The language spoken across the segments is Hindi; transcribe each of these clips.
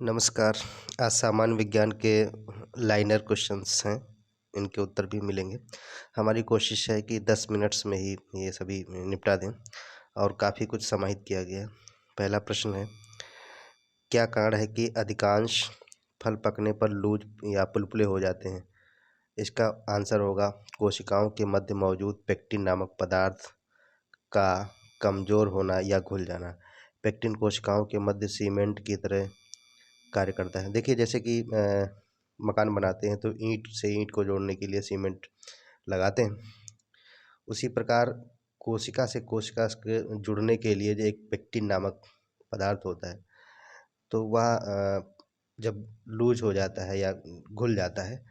नमस्कार। आज सामान्य विज्ञान के लाइनर क्वेश्चंस हैं, इनके उत्तर भी मिलेंगे। हमारी कोशिश है कि 10 मिनट्स में ही ये सभी निपटा दें और काफ़ी कुछ समाहित किया गया है। पहला प्रश्न है, क्या कारण है कि अधिकांश फल पकने पर लूज या पुलपुले हो जाते हैं? इसका आंसर होगा कोशिकाओं के मध्य मौजूद पेक्टिन नामक पदार्थ का कमज़ोर होना या घुल जाना। पेक्टिन कोशिकाओं के मध्य सीमेंट की तरह कार्य करता है। देखिए, जैसे कि मकान बनाते हैं तो ईंट से ईंट को जोड़ने के लिए सीमेंट लगाते हैं, उसी प्रकार कोशिका से कोशिका के जुड़ने के लिए जो एक पेक्टिन नामक पदार्थ होता है, तो वह जब लूज हो जाता है या घुल जाता है,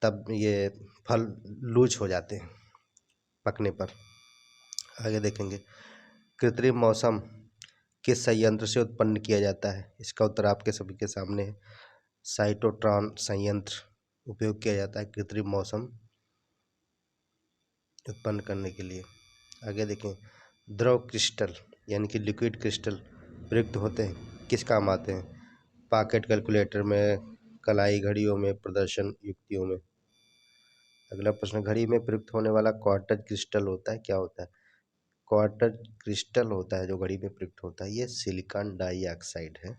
तब ये फल लूज हो जाते हैं पकने पर। आगे देखेंगे, कृत्रिम मौसम किस संयंत्र से उत्पन्न किया जाता है? इसका उत्तर आपके सभी के सामने है। साइटोट्रॉन संयंत्र उपयोग किया जाता है कृत्रिम मौसम उत्पन्न करने के लिए। आगे देखें, द्रव क्रिस्टल यानी कि लिक्विड क्रिस्टल प्रयुक्त होते हैं, किस काम आते हैं? पॉकेट कैलकुलेटर में, कलाई घड़ियों में, प्रदर्शन युक्तियों में। अगला प्रश्न, घड़ी में प्रयुक्त होने वाला क्वार्टज क्रिस्टल होता है, क्या होता है? क्वार्टज क्रिस्टल होता है जो घड़ी में प्रयुक्त होता है, ये सिलिकॉन डाइऑक्साइड है।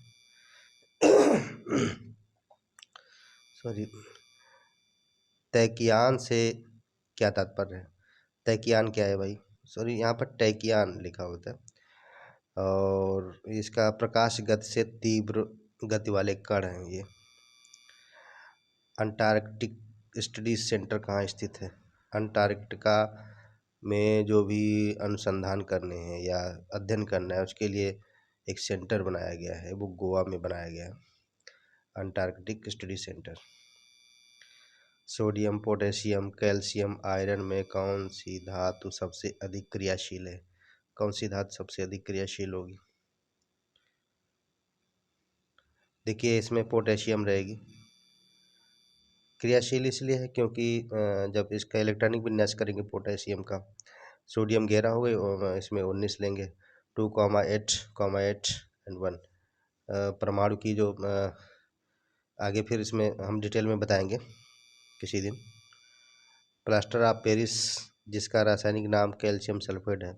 सॉरी, तैकियान से क्या तात्पर्य है? तैकियान क्या है भाई? सॉरी, यहाँ पर टैकियान लिखा होता है और इसका प्रकाश गति से तीव्र गति वाले कण हैं ये। अंटार्कटिक स्टडी सेंटर कहाँ स्थित है? अंटार्कटिका में जो भी अनुसंधान करने हैं या अध्ययन करना है, उसके लिए एक सेंटर बनाया गया है, वो गोवा में बनाया गया है, Antarctic study centre. Sodium, potassium, calcium, iron में कौन सी धातु सबसे अधिक क्रियाशील है? कौन सी धातु सबसे अधिक क्रियाशील होगी? देखिए, इसमें पोटेशियम रहेगी। क्रियाशील इसलिए है क्योंकि जब इसका इलेक्ट्रॉनिक विन्यास करेंगे पोटेशियम का, सोडियम 11 हो गए और इसमें 19 लेंगे, 2,8,8 एंड 1 परमाणु की जो आगे फिर इसमें हम डिटेल में बताएंगे किसी दिन। प्लास्टर ऑफ पेरिस जिसका रासायनिक नाम कैल्शियम सल्फेट है,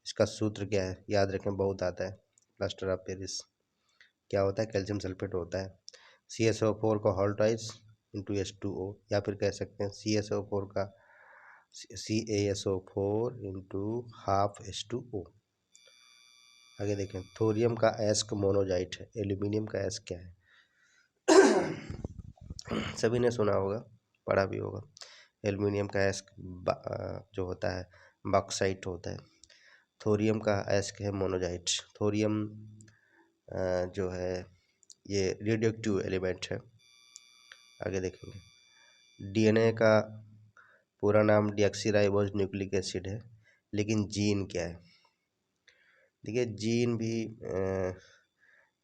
इसका सूत्र क्या है? याद रखें, बहुत आता है। प्लास्टर ऑफ पेरिस क्या होता है? कैल्शियम सल्फेट होता है। CSO4 का होल ट्वाइस इंटू H2O, या फिर कह सकते हैं CSO4 का CaSO4 इंटू हाफ H2O। आगे देखें, थोरियम का एस्क मोनोजाइट है, एल्यूमिनियम का एस्क क्या है? सभी ने सुना होगा, पढ़ा भी होगा। एल्यूमिनियम का एस्क जो होता है बॉक्साइट होता है, थोरियम का एस्क है मोनोजाइट। थोरियम जो है ये रेडियोएक्टिव एलिमेंट है। आगे देखेंगे, DNA का पूरा नाम डीऑक्सीराइबोज न्यूक्लिक एसिड है, लेकिन जीन क्या है? देखिए, जीन भी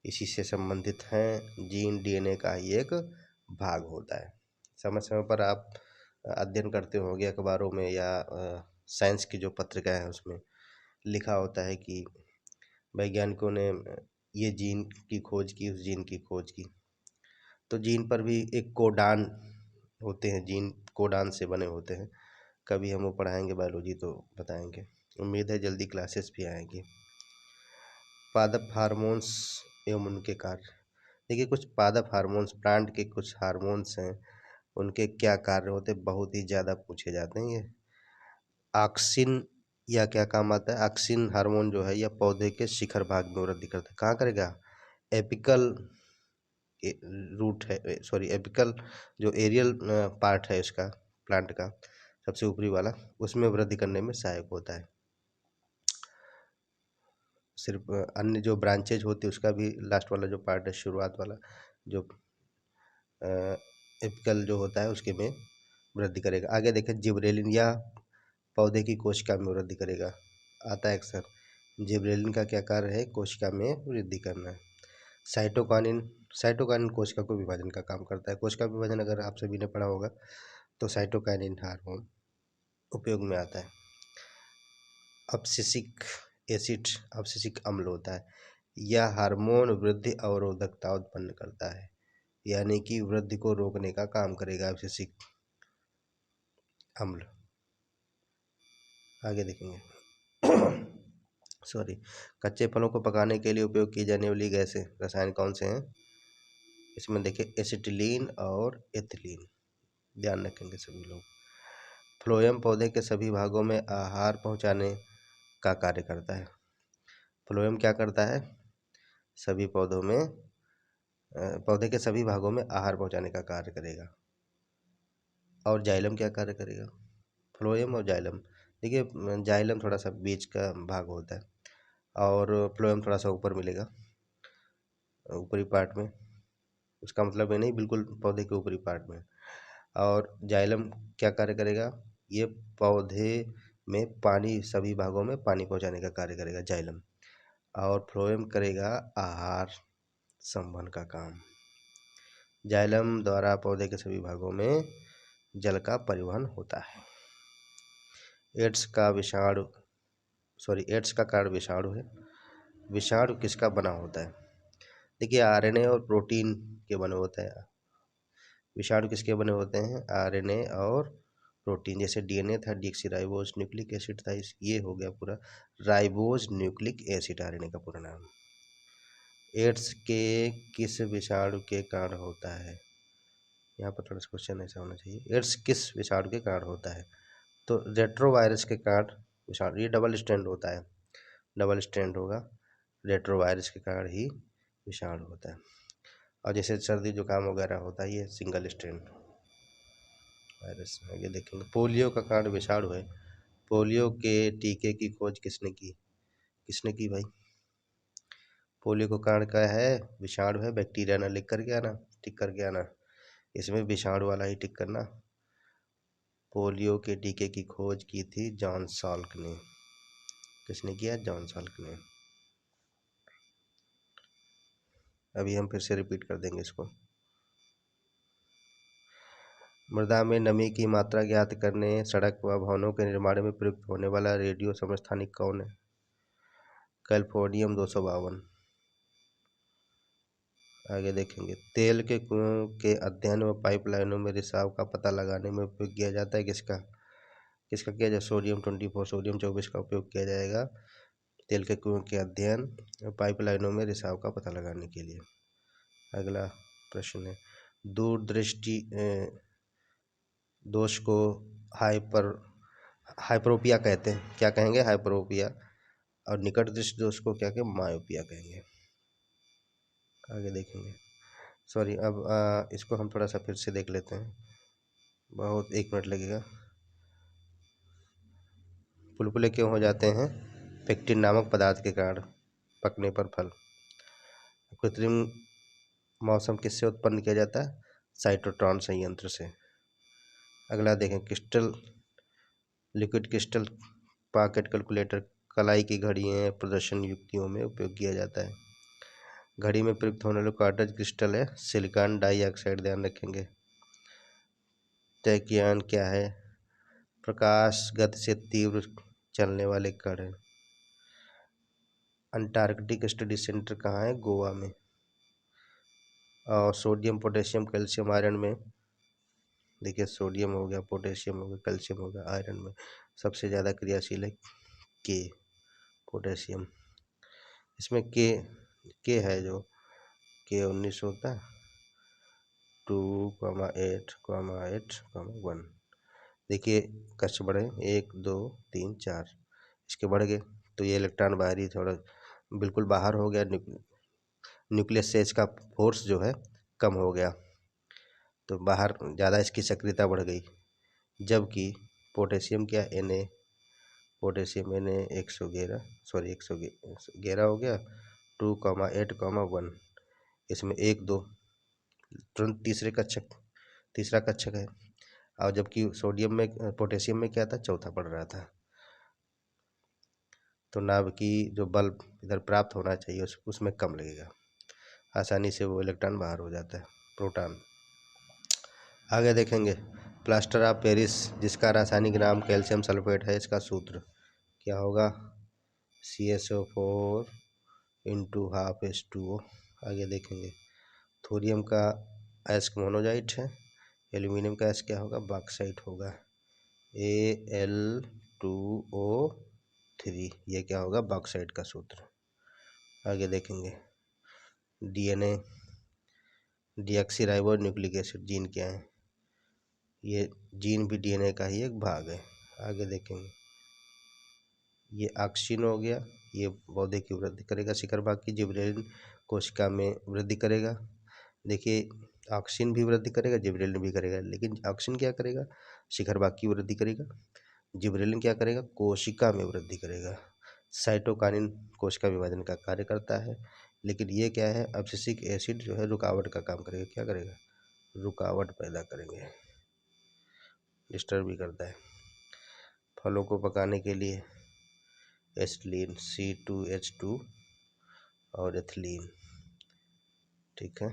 इसी से संबंधित हैं। जीन DNA का ही एक भाग होता है। समय समय पर आप अध्ययन करते होंगे अखबारों में या साइंस की जो पत्रिका है उसमें लिखा होता है कि वैज्ञानिकों ने ये जीन की खोज की, उस जीन की खोज की। तो जीन पर भी एक कोडान होते हैं, जीन कोडान से बने होते हैं। कभी हम वो पढ़ाएंगे बायोलॉजी तो बताएंगे। उम्मीद है जल्दी क्लासेस भी आएंगी। पादप हार्मोन्स एवं उनके कार्य। देखिए, कुछ पादप हार्मोन्स, प्लांट के कुछ हार्मोन्स हैं, उनके क्या कार्य होते हैं, बहुत ही ज़्यादा पूछे जाते हैं ये। ऑक्सिन या क्या काम आता है? ऑक्सिन हार्मोन जो है, यह पौधे के शिखर भाग में वृद्धि करता है। कहाँ करेगा? एपिकल रूट है, सॉरी एपिकल जो एरियल पार्ट है इसका, प्लांट का सबसे ऊपरी वाला, उसमें वृद्धि करने में सहायक होता है। सिर्फ अन्य जो ब्रांचेज होती है उसका भी लास्ट वाला जो पार्ट है, शुरुआत वाला जो एपिकल जो होता है उसके में वृद्धि करेगा। आगे देखें, जिबरेलिन या पौधे की कोशिका में वृद्धि करेगा, आता है अक्सर। जिबरेलिन का क्या कार्य है? कोशिका में वृद्धि करना है। साइटोकाइनिन, साइटोकाइनिन कोशिका को विभाजन का काम करता है। कोशिका विभाजन अगर आप सभी ने पढ़ा होगा तो साइटोकाइनिन हार्मोन उपयोग में आता है। अब्सिसिक एसिड, अब्सिसिक अम्ल होता है, यह हार्मोन वृद्धि अवरोधकता उत्पन्न करता है, यानी कि वृद्धि को रोकने का काम करेगा अब्सिसिक अम्ल। आगे देखेंगे। सॉरी, कच्चे फलों को पकाने के लिए उपयोग की जाने वाली गैसें रसायन कौन से हैं? इसमें देखिए एसिटिलीन और एथिलीन, ध्यान रखेंगे सभी लोग। फ्लोएम पौधे के सभी भागों में आहार पहुंचाने का कार्य करता है। फ्लोएम क्या करता है? सभी पौधों में पौधे के सभी भागों में आहार पहुंचाने का कार्य करेगा। और जाइलम क्या कार्य करेगा? फ्लोएम और जाइलम, देखिए जाइलम थोड़ा सा बीच का भाग होता है और फ्लोएम थोड़ा सा ऊपर मिलेगा, ऊपरी पार्ट में। उसका मतलब ये नहीं बिल्कुल पौधे के ऊपरी पार्ट में। और जाइलम क्या कार्य करेगा? ये पौधे में पानी, सभी भागों में पानी पहुंचाने का कार्य करेगा जाइलम। और फ्लोएम करेगा आहार संवहन का काम। जाइलम द्वारा पौधे के सभी भागों में जल का परिवहन होता है। एड्स का कारण विषाणु है। विषाणु किसका बना होता है? देखिए आरएनए और प्रोटीन के बने होते हैं। विषाणु किसके बने होते हैं? आरएनए और प्रोटीन। जैसे डीएनए था डीऑक्सीराइबोज न्यूक्लिक एसिड था, ये हो गया पूरा राइबोज न्यूक्लिक एसिड, आरएनए का पूरा नाम। एड्स के किस विषाणु के कारण होता है? यहाँ पर थोड़ा सा क्वेश्चन ऐसा होना चाहिए, एड्स किस विषाणु के कारण होता है? तो रेट्रोवायरस के कारण विषाणु, ये डबल स्ट्रैंड होता है, डबल स्ट्रैंड होगा, रेट्रोवायरस के कारण ही विषाणु होता है। और जैसे सर्दी जुकाम वगैरह होता है, ये सिंगल स्ट्रैंड वायरस। आगे देखेंगे, पोलियो का कारण विषाणु है। पोलियो के टीके की खोज किसने की? किसने की भाई? पोलियो का कारण क्या है? विषाणु है। बैक्टीरिया ना लिख करके आना, टिक करके आना, इसमें विषाणु वाला ही टिक करना। पोलियो के टीके की खोज की थी जॉन साल्क ने। किसने किया? जॉन साल्क ने। अभी हम फिर से रिपीट कर देंगे इसको। मृदा में नमी की मात्रा ज्ञात करने, सड़क व भवनों के निर्माण में प्रयुक्त होने वाला रेडियो समस्थानिक कौन है? कैल्फोडियम 252। आगे देखेंगे, तेल के कुओं के अध्ययन व पाइपलाइनों में रिसाव का पता लगाने में उपयोग किया जाता है किसका? किसका किया जाए? सोडियम 24, सोडियम 24 का उपयोग किया जाएगा तेल के कुओं के अध्ययन और पाइपलाइनों में रिसाव का पता लगाने के लिए। अगला प्रश्न है, दूरदृष्टि दोष को हाइपरोपिया कहते हैं। क्या कहेंगे? हाइपरोपिया। और निकट दृष्टि दोष को क्या कहेंगे? मायोपिया कहेंगे। आगे देखेंगे, सॉरी अब इसको हम थोड़ा सा फिर से देख लेते हैं, बहुत 1 मिनट लगेगा। बुलबुले क्यों हो जाते हैं? पेक्टिन नामक पदार्थ के कारण, पकने पर फल। कृत्रिम मौसम किससे उत्पन्न किया जाता है? साइटोट्रॉन संयंत्र से। अगला देखें, लिक्विड क्रिस्टल पॉकेट कैलकुलेटर कलाई की घड़ियों प्रदर्शन युक्तियों में उपयोग किया जाता है। घड़ी में प्रयुक्त होने वाला कार्ट्रिज क्रिस्टल है सिलिकॉन डाइऑक्साइड, ध्यान रखेंगे। टैक्यान क्या है? प्रकाश गति से तीव्र चलने वाले कण है। अंटार्कटिक स्टडी सेंटर कहाँ है? गोवा में। और सोडियम पोटेशियम कैल्शियम आयरन में, देखिए सोडियम हो गया, पोटेशियम हो गया, कैल्शियम हो गया, आयरन में सबसे ज़्यादा क्रियाशील है के, पोटेशियम। इसमें के है जो के 19 होता है, 2,8,8,1। देखिए कष्ट बढ़े, 1 2 3 4, इसके बढ़ गए तो ये इलेक्ट्रॉन बाहर ही थोड़ा बिल्कुल बाहर हो गया, न्यूक्लियस से इसका फोर्स जो है कम हो गया, तो बाहर ज़्यादा इसकी सक्रियता बढ़ गई। जबकि पोटेशियम क्या? पोटेशियम Na 111, सॉरी 111 हो गया, 2,8,1, इसमें 1 2 तुरंत तीसरा कक्षक है। और जबकि पोटेशियम में क्या था? चौथा पड़ रहा था। तो नाभ की जो बल इधर प्राप्त होना चाहिए उसमें कम लगेगा, आसानी से वो इलेक्ट्रॉन बाहर हो जाता है, प्रोटॉन। आगे देखेंगे, प्लास्टर ऑफ पेरिस जिसका रासायनिक नाम कैल्शियम सल्फेट है, इसका सूत्र क्या होगा? CaSO4 into half H2O। आगे देखेंगे थोरियम का एस्क मोनोजाइट है, एल्यूमिनियम का एस्क क्या होगा, बॉक्साइट होगा, Al2O3, ये क्या होगा, बॉक्साइट का सूत्र। आगे देखेंगे DNA deoxyribo nucleic acid gene क्या है, ये जीन भी DNA का ही एक भाग है। आगे देखेंगे ये ऑक्सीजन हो गया, ये पौधे की वृद्धि करेगा, शिखर भाग की जिबरेलिन कोशिका में वृद्धि करेगा। देखिए ऑक्सीजन भी वृद्धि करेगा, जिबरेलिन भी करेगा, लेकिन ऑक्सीजन क्या करेगा, शिखर भाग की वृद्धि करेगा, जिबरेलिन क्या करेगा, कोशिका में वृद्धि करेगा। साइटोकाइनिन कोशिका विभाजन का कार्य करता है, लेकिन ये क्या है, अब्सिसिक एसिड जो है रुकावट का काम करेगा, क्या करेगा, रुकावट पैदा करेंगे, डिस्टर्ब भी करता है। फलों को पकाने के लिए एसिटिलीन C2H2 और एथिलीन, ठीक है।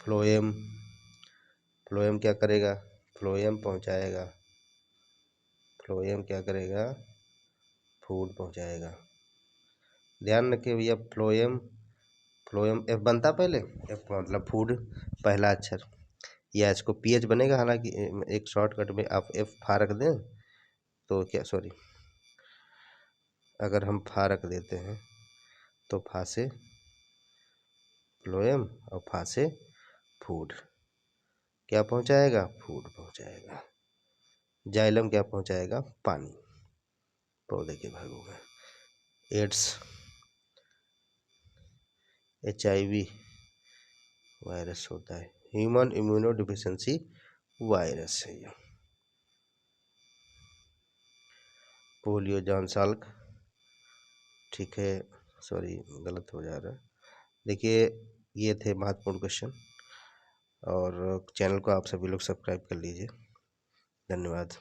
फ्लोएम, फ्लोएम क्या करेगा, फ्लोएम पहुंचाएगा, फ्लोएम क्या करेगा, फूड पहुंचाएगा। ध्यान रखिए भैया फ्लोएम, फ्लोएम F बनता पहले, F मतलब फूड पहला अक्षर, या इसको PH बनेगा, हालांकि एक शॉर्टकट में आप F फा रख दें तो क्या, सॉरी, अगर हम फा रख देते हैं तो फा से फ्लोएम और फा से फूड, क्या पहुंचाएगा, फूड पहुंचाएगा। जाइलम क्या पहुंचाएगा, पानी पौधे के भागों में। एड्स HIV वायरस होता है, ह्यूमन इम्यूनो डिफिशियंसी वायरस है ये। पोलियो जॉन साल्क, ठीक है, सॉरी गलत हो जा रहा है। देखिए ये थे महत्वपूर्ण क्वेश्चन, और चैनल को आप सभी लोग सब्सक्राइब कर लीजिए। धन्यवाद।